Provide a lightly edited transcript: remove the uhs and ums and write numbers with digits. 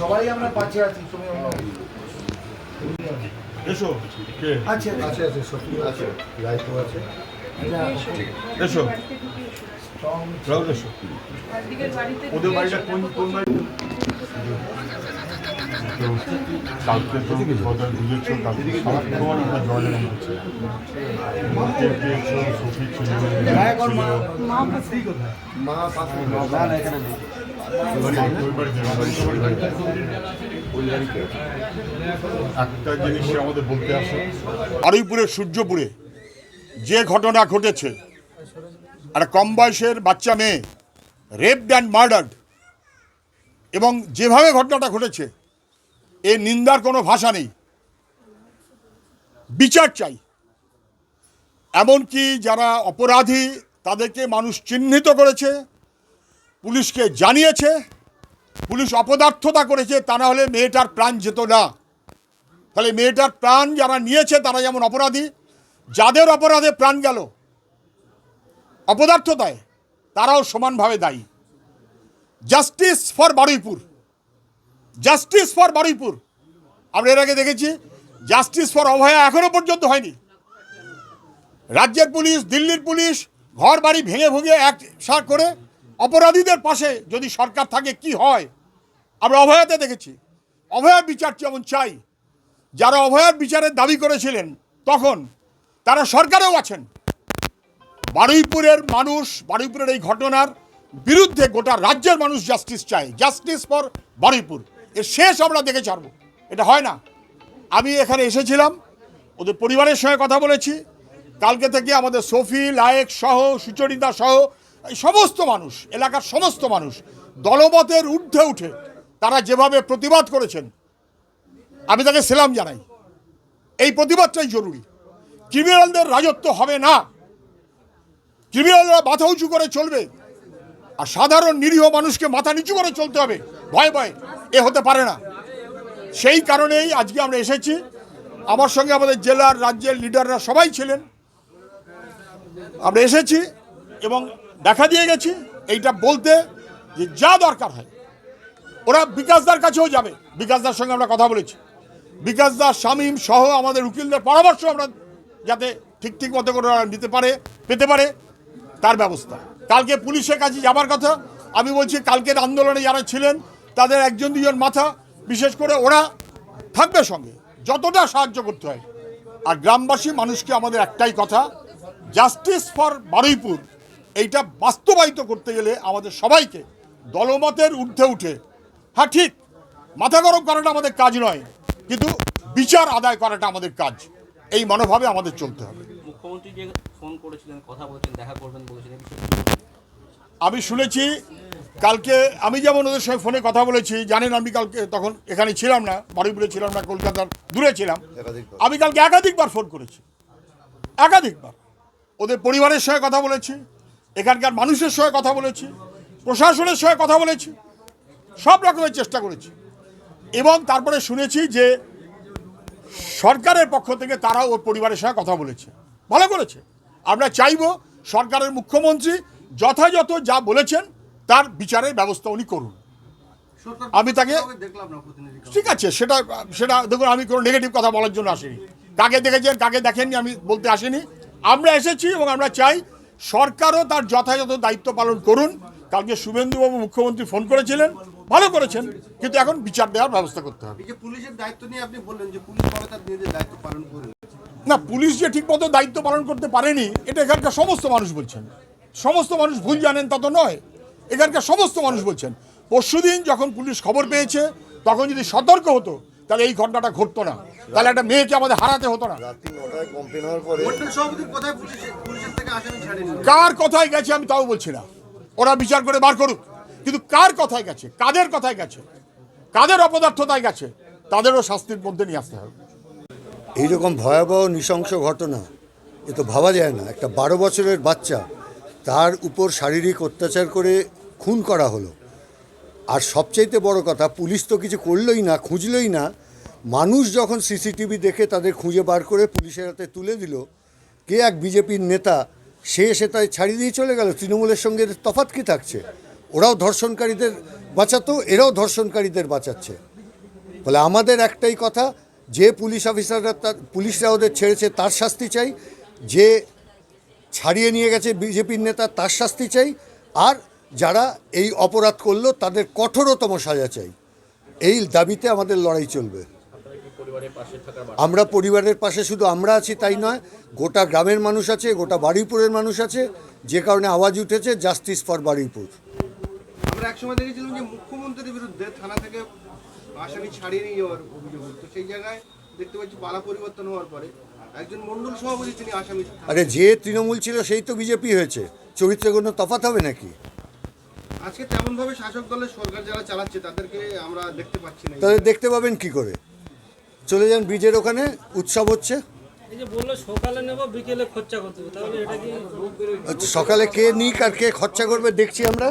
সবাই আমরা পাশে আছি, তুমি এসো। আছে আছে আছে সত্যি আছে, লাইটও আছে। এসো রাহুল, এসো। ওদের বাড়িটা কোন কোন বাড়ি? কালকে তো সদর বুঝেছো, কালকে সারাক্ষণ আমরা জলের মধ্যে সফি ছিল, মা একটা জিনিস আমাদের বলতে আসে, বারুইপুরের সূর্যপুরে যে ঘটনা ঘটেছে, একটা কম বয়সের বাচ্চা মেয়ে রেপড অ্যান্ড মার্ডার্ড, এবং যেভাবে ঘটনাটা ঘটেছে এ নিন্দার কোনো ভাষা নেই। বিচার চাই। এমনকি যারা অপরাধী তাদেরকে মানুষ চিহ্নিত করেছে, পুলিশকে জানিয়েছে, পুলিশ অপদার্থতা করেছে, তা না হলে মেয়েটার প্রাণ যেত না। তাহলে মেয়েটার প্রাণ যারা নিয়েছে তারা যেমন অপরাধী, যাদের অপরাধে প্রাণ গেল অপদার্থতায়, তারাও সমানভাবে দায়ী। Justice for Baruipur, justice for Baruipur. আমরা এর আগে দেখেছি জাস্টিস ফর অভয়া এখনো পর্যন্ত হয়নি। রাজ্যের পুলিশ, দিল্লির পুলিশ ঘর বাড়ি ভেঙে ভেঙে একসাথে করে অপরাধীদের পাশে যদি সরকার থাকে কি হয় আমরা অভয়াতে দেখেছি। অভয়ার বিচার যেমন চাই, যারা অভয়ার বিচারের দাবি করেছিলেন তখন তারা সরকারেও আছেন। বারুইপুরের মানুষ, বারুইপুরের এই ঘটনার বিরুদ্ধে গোটা রাজ্যের মানুষ জাস্টিস চায়। জাস্টিস ফর বারুইপুর, এর শেষ আমরা দেখে ছাড়ব। এটা হয় না। আমি এখানে এসেছিলাম, ওদের পরিবারের সঙ্গে কথা বলেছি। কালকে থেকে আমাদের সফি, লায়েক সহ, সুচরিতা সহ এই সমস্ত মানুষ, এলাকার সমস্ত মানুষ দলমতের ঊর্ধ্বে উঠে তারা যেভাবে প্রতিবাদ করেছেন, আমি তাকে সেলাম জানাই। এই প্রতিবাদটাই জরুরি। ক্রিমিনালদের রাজত্ব হবে না, ক্রিমিনালরা মাথা উঁচু করে চলবে, আর সাধারণ নিরীহ মানুষকে মাথা নিচু করে চলতে হবে ভয়ে ভয়ে। এ হতে পারে না। সেই কারণেই আজকে আমরা এসেছি। আমার সঙ্গে আমাদের জেলার, রাজ্যের লিডাররা সবাই ছিলেন। আমরা এসেছি এবং দেখা দিয়ে গেছি এইটা বলতে যে যা দরকার হয় ওরা বিকাশদার কাছেও যাবে। বিকাশদার সঙ্গে আমরা কথা বলেছি। বিকাশদা, শামীম সহ আমাদের উকিলদের পরামর্শ আমরা যাতে ঠিক মতো করে নিতে পারে, পেতে পারে তার ব্যবস্থা। কালকে পুলিশের কাছে যাবার কথা। আমি বলছি কালকের আন্দোলনে যারা ছিলেন তাদের একজন দুজন মাথা, বিশেষ করে ওরা থাকবে সঙ্গে, যতটা সাহায্য করতে হয়। আর গ্রামবাসী মানুষকে আমাদের একটাই কথা, জাস্টিস ফর বারুইপুর এইটা বাস্তবায়িত করতে গেলে আমাদের সবাইকে দলমতের ঊর্ধ্বে উঠে, হ্যাঁ ঠিক মাথা গরম করাটা আমাদের কাজ নয়, কিন্তু বিচার আদায় করাটা আমাদের কাজ। এই মনোভাবে আমাদের চলতে হবে। মুখ্যমন্ত্রী যে ফোন করেছিলেন, কথা বলেছেন, দেখা করবেন বলেছিলেন, আমি শুনেছি কালকে। আমি যেমন ওদের সঙ্গে ফোনে কথা বলেছি, জানেন আমি কালকে তখন এখানে ছিলাম না, বারুইপুরে ছিলাম না, কলকাতার দূরে ছিলাম। আমি কালকে একাধিকবার ফোন করেছি, একাধিকবার ওদের পরিবারের সঙ্গে কথা বলেছি, এখানকার মানুষের সঙ্গে কথা বলেছি, প্রশাসনের সঙ্গে কথা বলেছি, সব রকমের চেষ্টা করেছি। এবং তারপরে শুনেছি যে সরকারের পক্ষ থেকে তারাও ওর পরিবারের সঙ্গে কথা বলেছে, ভালো করেছে। আমরা চাইব সরকারের মুখ্যমন্ত্রী যথাযথ যা বলেছেন তার বিচারের ব্যবস্থা উনি করুন। আমি তাকে, ঠিক আছে, সেটা সেটা দেখুন, আমি কোনো নেগেটিভ কথা বলার জন্য আসিনি। কাকে দেখেছেন কাকে দেখেননি আমি বলতে আসিনি। আমরা এসেছি এবং আমরা চাই সরকারও তার যথাযথ দায়িত্ব পালন করুন। কালকে শুভেন্দুবাবু মুখ্যমন্ত্রী ফোন করেছিলেন, ভালো করেছেন, কিন্তু এখন বিচার দেওয়ার ব্যবস্থা করতে হবে। পুলিশের দায়িত্ব নিয়ে আপনি বললেন যে পুলিশ কবে তার নিজেদের দায়িত্ব পালন করবে না, পুলিশ যে ঠিকমতো দায়িত্ব পালন করতে পারেনি এটা এখানকার সমস্ত মানুষ বলছেন। সমস্ত মানুষ ভুল জানেন তা তো নয়, এখানকার সমস্ত মানুষ বলছেন। পরশুদিন যখন পুলিশ খবর পেয়েছে তখন যদি সতর্ক হতো তাহলে এই ঘটনাটা ঘটতো না, তাহলে একটা মেয়েকে আমাদের হারাতে হতো না। কার কথায় গেছে আমি তাও বলছি না, ওরা বিচার করে বার করুক, কিন্তু কার কথায় গেছে, কাদের কথায় গেছে, কাদের অপদার্থতায় গেছে, তাদেরও শাস্তির মধ্যে নিয়ে আসতে হবে। এইরকম ভয়াবহ নৃশংস ঘটনা এ তো ভাবা যায় না। একটা 12 বছরের বাচ্চা, তার উপর শারীরিক অত্যাচার করে খুন করা হলো। আর সবচাইতে বড় কথা, পুলিশ তো কিছু করলোই না, খুঁজলোই না। মানুষ যখন সিসিটিভি দেখে তাদের খুঁজে বার করে পুলিশের হাতে তুলে দিল, কে এক বিজেপির নেতা সে এসে তাই ছাড়িয়ে দিয়ে চলে গেল। তৃণমূলের সঙ্গে এদের তফাৎ কি থাকছে? ওরাও ধর্ষণকারীদের বাঁচাতো, এরাও ধর্ষণকারীদের বাঁচাচ্ছে। ফলে আমাদের একটাই কথা, যে পুলিশ অফিসাররা পুলিশরা ওদের ছেড়েছে তার শাস্তি চাই, যে ছাড়িয়ে নিয়ে গেছে বিজেপির নেতা তার শাস্তি চাই, আর যারা এই অপরাধ করলো তাদের কঠোরতম সাজা চাই। এই দাবিতে আমাদের লড়াই চলবে। আমরা পরিবারের পাশে শুধু আমরা আছি তাই নয়, গোটা গ্রামের মানুষ আছে, গোটা বারুইপুরের মানুষ আছে, যে কারণে আওয়াজ উঠেছে জাস্টিস ফর বারুইপুর। আমরা একসময় দেখেছিলাম যে মুখ্যমন্ত্রীর বিরুদ্ধে থানা থেকে আসামি ছাড়িয়ে নিয়ে যাওয়ার অভিযোগ, তো সেই জায়গায় দেখতে পাচ্ছি পালা পরিবর্তন হওয়ার পরে একজন মণ্ডল সভাপতি তিনি আসামি। আরে যে তৃণমূল ছিল সেই তো বিজেপি হয়েছে, চরিত্রে কোনো তফাৎ হবে নাকি? আজকে তেমন ভাবে শাসক দলের সরকার যারা চালাচ্ছে তাদেরকে আমরা দেখতে পাচ্ছি না। তাদের দেখতে পাবেন কি করে? চলে যান ব্রিজের ওখানে, উৎসব হচ্ছে। এই যে বললো সকালে নেব বিকেলে খরচা করতে হবে, তাহলে এটা কি সকালে কে নিক আর কে খরচা করবে দেখছি আমরা।